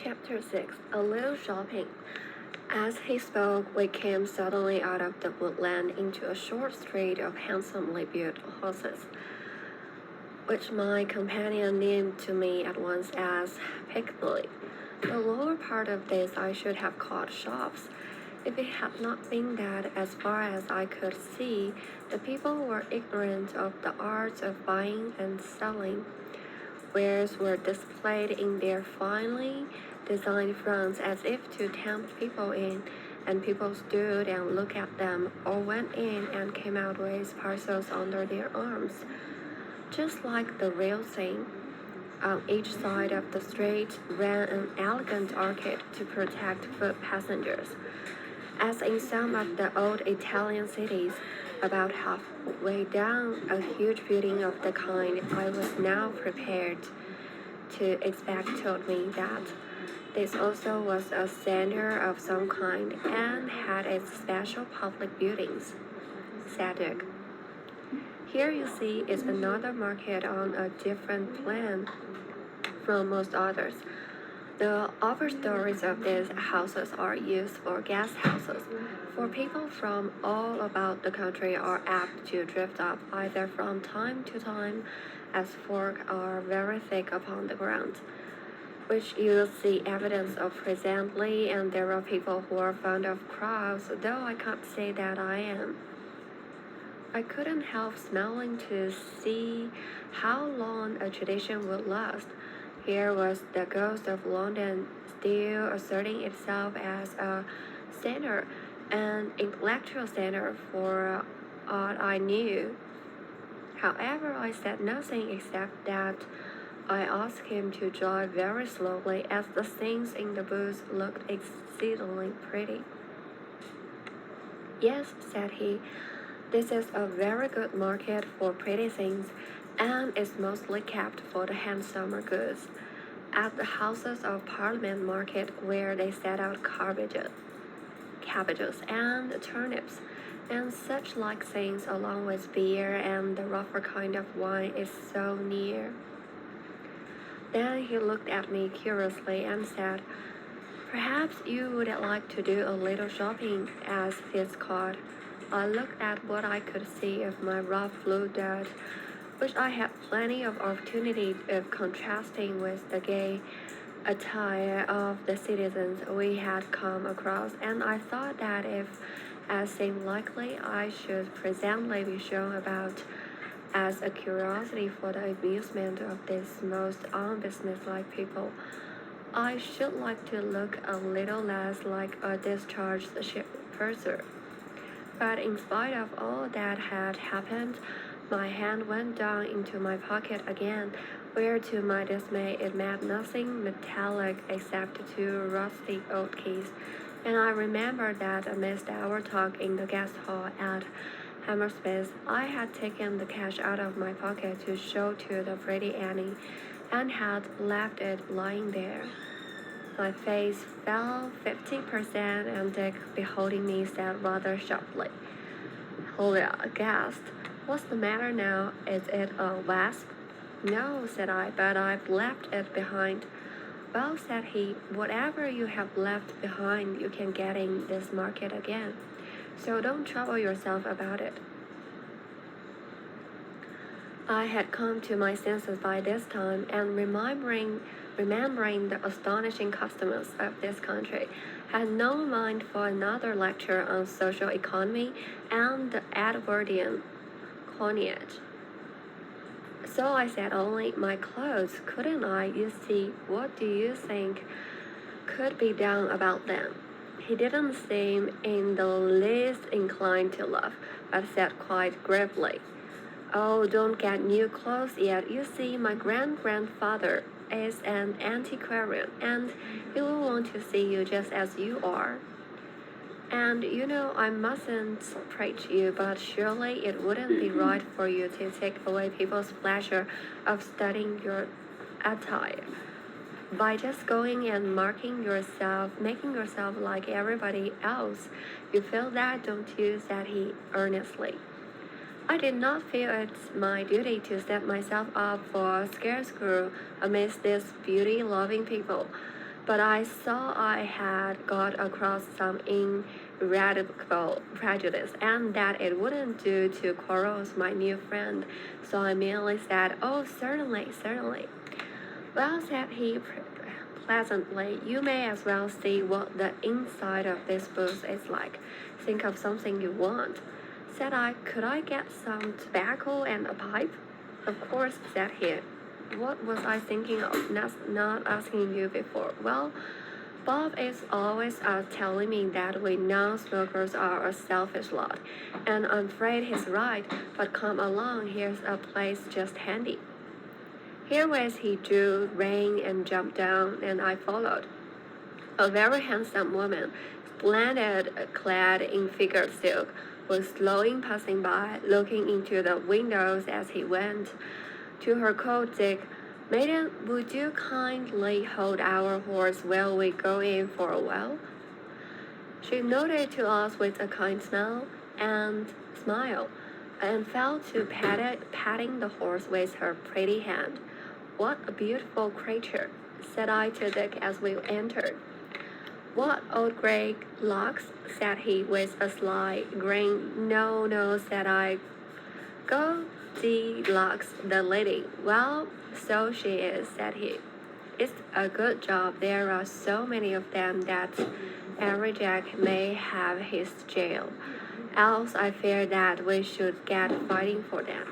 Chapter 6 A Little Shopping. As he spoke, we came suddenly out of the woodland into a short street of handsomely built houses, which my companion named to me at once as Piccadilly. The lower part of this I should have called shops, if it had not been that, as far as I could see, the people were ignorant of the arts of buying and selling. Wares were displayed in their finely designed fronts as if to tempt people in, and people stood and looked at them, or went in and came out with parcels under their arms. Just like the real thing, on each side of the street ran an elegant arcade to protect foot passengers. As in some of the old Italian cities, about halfway down a huge building of the kind I was now prepared to expect told me that this also was a center of some kind and had its special public buildings. Said Dick. Here you see is another market on a different plan from most others. The upper stories of these houses are used for guest houses, for people from all about the country are apt to drift up either from time to time as folk are very thick upon the ground, which you'll see evidence of presently, and there are people who are fond of crowds, though I can't say that I am. I couldn't help smiling to see how long a tradition would last. Here was the ghost of London still asserting itself as a center, an intellectual center for aught I knew. However, I said nothing except that I asked him to drive very slowly as the things in the booth looked exceedingly pretty. Yes, said he, this is a very good market for pretty things, and is mostly kept for the handsomer goods. At the Houses of Parliament market, where they set out cabbages and turnips, and such like things, along with beer and the rougher kind of wine, is so near. Then he looked at me curiously and said, "Perhaps you would like to do a little shopping, as it's called." I looked at what I could see of my rough blue dirt, which I had plenty of opportunity of contrasting with the gay attire of the citizens we had come across, and I thought that if, as seemed likely, I should presently be shown about as a curiosity for the amusement of these most unbusinesslike people, I should like to look a little less like a discharged ship purser. But in spite of all that had happened, my hand went down into my pocket again, where to my dismay it met nothing metallic except two rusty old keys, and I remembered that amidst our talk in the guest hall at Hammersmith, I had taken the cash out of my pocket to show to the pretty Annie, and had left it lying there. My face fell 50%, and Dick, beholding me, said rather sharply, Julia gasped, "What's the matter now? Is it a wasp?" "No," said I, "but I've left it behind." "Well," said he, "whatever you have left behind you can get in this market again, so don't trouble yourself about it." I had come to my senses by this time, and remembering the astonishing customs of this country, had no mind for another lecture on social economy and the Edwardian coinage. So I said only, "My clothes, couldn't I? You see, what do you think could be done about them?" He didn't seem in the least inclined to laugh, but said quite gravely, "Oh, don't get new clothes yet. You see, my grandfather is an antiquarian, and he will want to see you just as you are. And you know, I mustn't preach you, but surely it wouldn't be right for you to take away people's pleasure of studying your attire by just going and making yourself like everybody else. You feel that, don't you?" said he earnestly. I did not feel it's my duty to set myself up for a scarecrow amidst these beauty-loving people. but I saw I had got across some irradical prejudice and that it wouldn't do to quarrel with my new friend, so I merely said, "Oh, certainly, certainly." "Well," said he pleasantly, "you may as well see what the inside of this booth is like. Think of something you want." Said I, "Could I get some tobacco and a pipe?" "Of course," said he. "What was I thinking of not asking you before?" "Well, Bob is always telling me that we non-smokers are a selfish lot, and I'm afraid he's right, but come along, here's a place just handy." Herewith he drew rein and jumped down, and I followed. A very handsome woman, splendid clad in figured silk, was slowly passing by, looking into the windows as he went. To her coat, Dick, "Maiden, would you kindly hold our horse while we go in for a while?" She nodded to us with a kind smile, and fell to patting the horse with her pretty hand. "What a beautiful creature," said I to Dick as we entered. "What, old gray locks?" said he with a sly grin. "No, no," said I. "Goldilocks, the lady. Well, so she is," said he. "It's a good job there are so many of them that every Jack may have his jail. Else I fear that we should get fighting for them."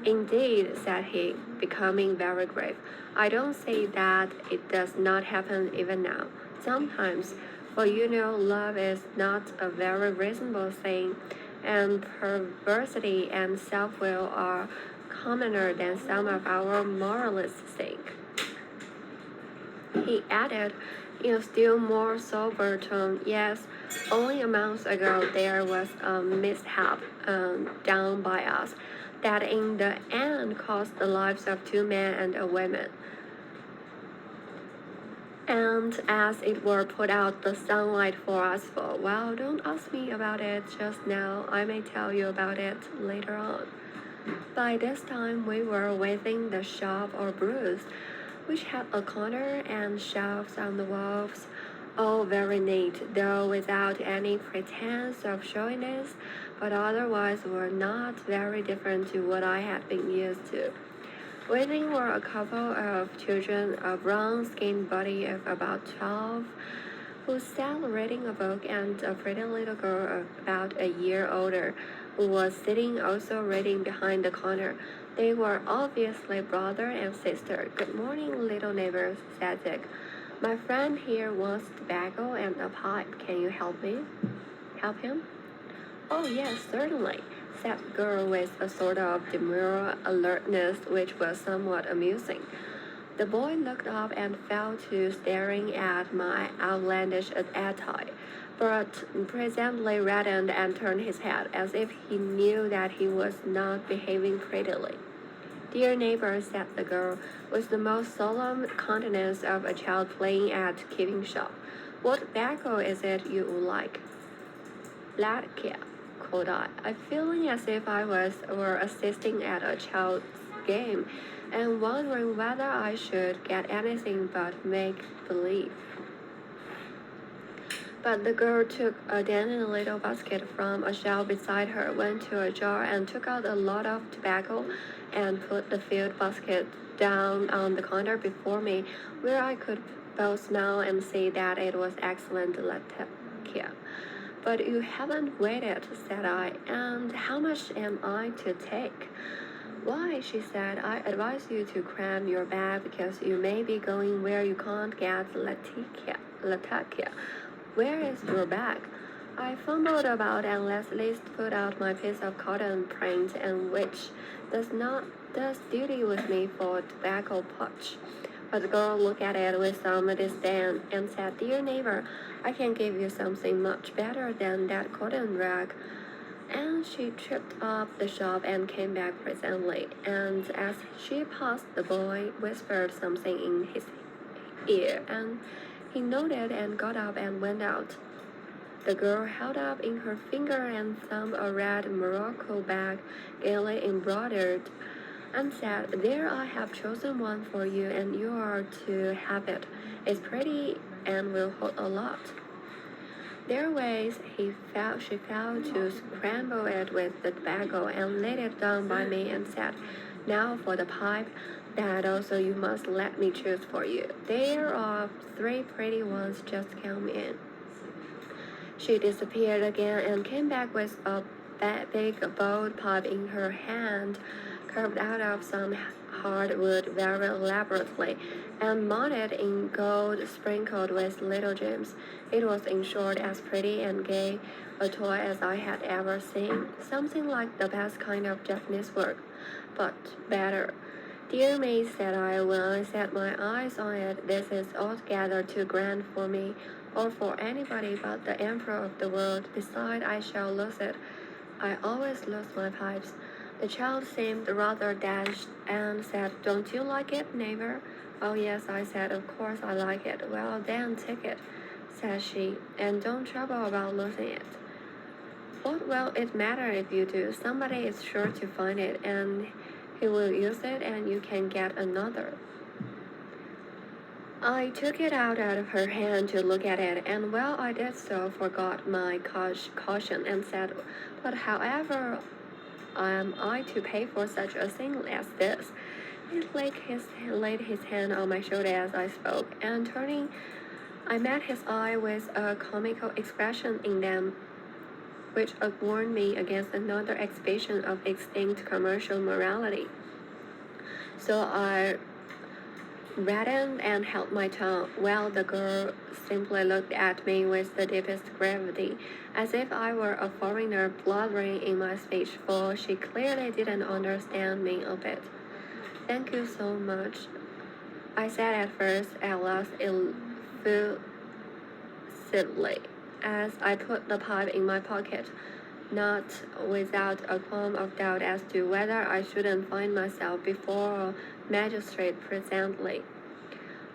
"Indeed," said he, becoming very grave, "I don't say that it does not happen even now. Sometimes, for you know love is not a very reasonable thing, and perversity and self-will are commoner than some of our moralists think." He added, in a still more sober tone, "Yes, only a month ago there was a mishap done by us that in the end cost the lives of 2 men and a woman. And as it were put out the sunlight for us for. Well, don't ask me about it just now. I may tell you about it later on." By this time we were within the shop or booth, which had a counter and shelves on the walls, all very neat, though without any pretense of showiness, but otherwise were not very different to what I had been used to. Within were a couple of children, a brown-skinned body of about 12, who sat reading a book, and a pretty little girl of about a year older, who was sitting also reading behind the counter. They were obviously brother and sister. "Good morning, little neighbors," said Dick. "My friend here wants tobacco and a pipe. Can you help him?" "Oh, yes, certainly," said the girl with a sort of demure alertness which was somewhat amusing. The boy looked up and fell to staring at my outlandish attire, but presently reddened and turned his head, as if he knew that he was not behaving prettily. "Dear neighbor," said the girl, with the most solemn countenance of a child playing at keeping shop, "what tobacco is it you would like?" "Latke," quoth I, feeling as if I were assisting at a child's game, and wondering whether I should get anything but make-believe. But the girl took a dainty little basket from a shelf beside her, went to a jar and took out a lot of tobacco, and put the filled basket down on the counter before me, where I could both smell and see that it was excellent Latakia. "But you haven't waited," said I, "and how much am I to take?" "Why," she said, "I advise you to cram your bag because you may be going where you can't get Latakia. Where is your bag?" I fumbled about and at least put out my piece of cotton print, and which does duty with me for tobacco pouch. But the girl looked at it with some disdain and said, "Dear neighbor, I can give you something much better than that cotton rag." And she tripped up the shop and came back presently, and as she passed the boy whispered something in his ear, and he nodded and got up and went out. The girl held up in her finger and thumb a red morocco bag, gaily embroidered, and said, "There, I have chosen one for you, and you are to have it. It's pretty and will hold a lot." Thereways she fell to scramble it with the tobacco and laid it down by me and said, "Now for the pipe, that also you must let me choose for you. There are 3 pretty ones just come in." She disappeared again and came back with a big bowed pipe in her hand, carved out of some hardwood very elaborately, and mounted in gold sprinkled with little gems. It was in short as pretty and gay a toy as I had ever seen, something like the best kind of Japanese work, but better. "Dear me," said I when I set my eyes on it, "this is altogether too grand for me, or for anybody but the emperor of the world. Besides, I shall lose it. I always lose my pipes." The child seemed rather dashed and said, "Don't you like it, neighbor?" "Oh, yes," I said, "of course I like it." "Well, then, take it," said she, "and don't trouble about losing it." "What will it matter if you do? Somebody is sure to find it, and he will use it, and you can get another." I took it out of her hand to look at it, and while I did so, forgot my caution and said, "But however am I to pay for such a thing as this?" He laid his hand on my shoulder as I spoke, and turning, I met his eye with a comical expression in them, which warned me against another exhibition of extinct commercial morality. So I reddened and held my tongue, while the girl simply looked at me with the deepest gravity, as if I were a foreigner blundering in my speech, for she clearly didn't understand me a bit. "Thank you so much," I said at first, at last effusively, as I put the pipe in my pocket, not without a qualm of doubt as to whether I shouldn't find myself before a magistrate presently.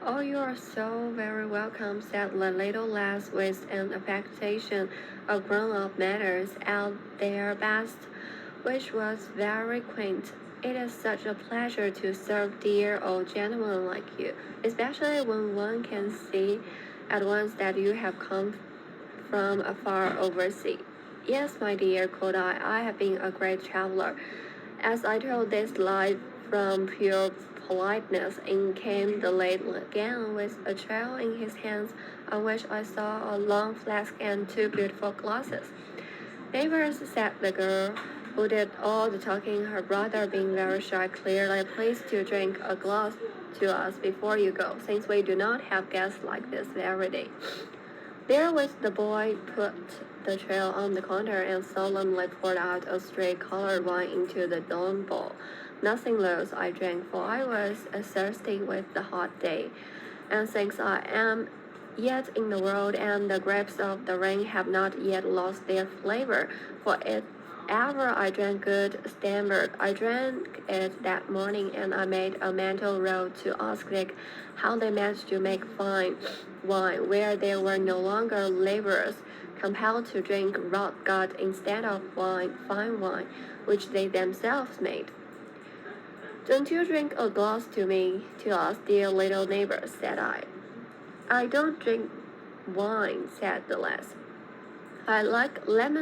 "Oh, you are so very welcome," said the little lass with an affectation of grown-up manners at their best, which was very quaint. "It is such a pleasure to serve dear old gentlemen like you, especially when one can see at once that you have come from afar overseas." "Yes, my dear," quoth I have been a great traveler." As I told this lie from pure politeness, in came the lad again with a trail in his hands, on which I saw a long flask and 2 beautiful glasses. "Neighbors," said the girl, who did all the talking, her brother being very shy, "clearly please to drink a glass to us before you go, since we do not have guests like this every day." Therewith the boy put the trail on the counter and solemnly poured out a straight colored wine into the long bowl. Nothing loath I drank, for I was thirsty with the hot day, and since I am yet in the world, and the grapes of the rain have not yet lost their flavor, for if ever I drank good Stamberg, I drank it that morning, and I made a mental road to ask Dick how they managed to make fine wine where there were no longer laborers compelled to drink rot gut instead of fine wine, which they themselves made. "Don't you drink a glass to us, dear little neighbor," said I. "I don't drink wine," said the lass. "I like lemon